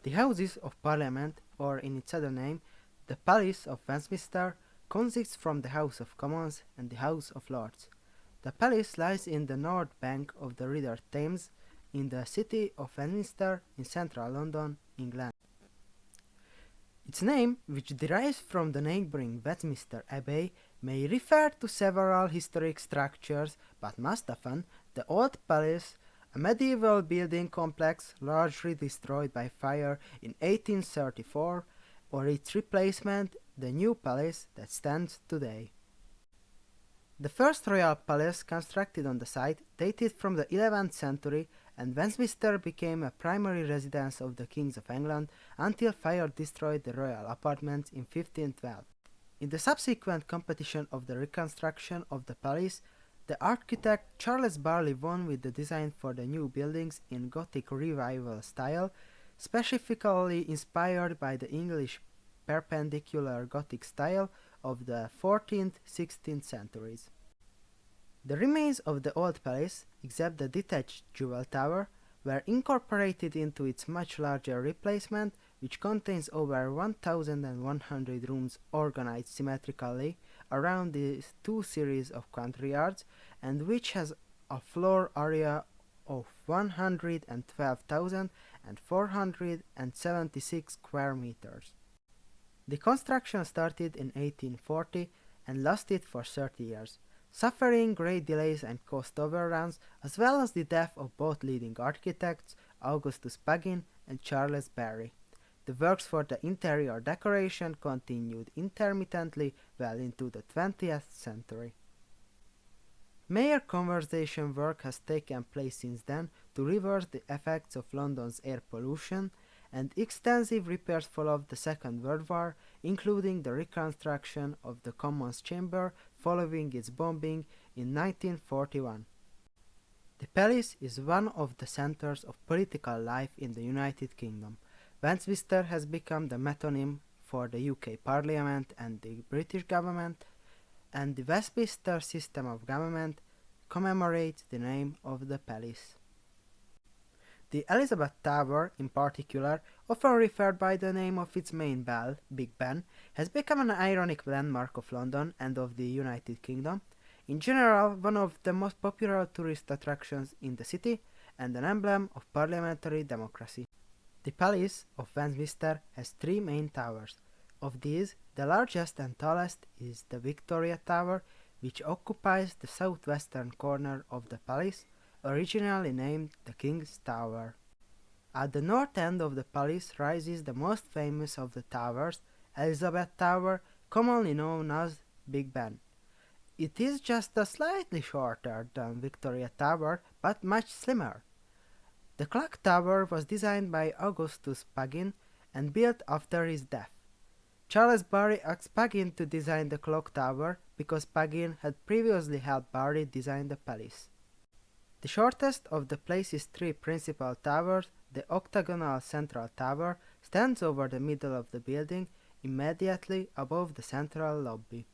The Houses of Parliament, or in its other name, the Palace of Westminster, consists from the House of Commons and the House of Lords. The palace lies in the north bank of the River Thames, in the city of Westminster in central London, England. Its name, which derives from the neighbouring Westminster Abbey, may refer to several historic structures, but most often the Old Palace, a medieval building complex largely destroyed by fire in 1834, or its replacement, the New Palace that stands today. The first royal palace constructed on the site dated from the 11th century, and Westminster became a primary residence of the kings of England until fire destroyed the royal apartments in 1512. In the subsequent competition of the reconstruction of the palace, the architect Charles Barley won with the design for the new buildings in Gothic Revival style, specifically inspired by the English Perpendicular Gothic style of the 14th–16th centuries. The remains of the old palace, except the detached jewel tower, were incorporated into its much larger replacement, which contains over 1,100 rooms organized symmetrically around these two series of country yards, and which has a floor area of 112,476 square meters. The construction started in 1840 and lasted for 30 years, suffering great delays and cost overruns, as well as the death of both leading architects, Augustus Pagin and Charles Barry. The works for the interior decoration continued intermittently well into the 20th century. Major conservation work has taken place since then to reverse the effects of London's air pollution, and extensive repairs followed the Second World War, including the reconstruction of the Commons Chamber following its bombing in 1941. The palace is one of the centres of political life in the United Kingdom. Westminster has become the metonym for the UK Parliament and the British government, and the Westminster system of government commemorates the name of the palace. The Elizabeth Tower, in particular, often referred by the name of its main bell, Big Ben, has become an ironic landmark of London and of the United Kingdom, in general one of the most popular tourist attractions in the city, and an emblem of parliamentary democracy. The Palace of Westminster has three main towers. Of these, the largest and tallest is the Victoria Tower, which occupies the southwestern corner of the palace, originally named the King's Tower. At the north end of the palace rises the most famous of the towers, Elizabeth Tower, commonly known as Big Ben. It is just slightly shorter than Victoria Tower, but much slimmer. The clock tower was designed by Augustus Pagin and built after his death. Charles Barry asked Pagin to design the clock tower because Pagin had previously helped Barry design the palace. The shortest of the place's three principal towers, the octagonal central tower, stands over the middle of the building, immediately above the central lobby.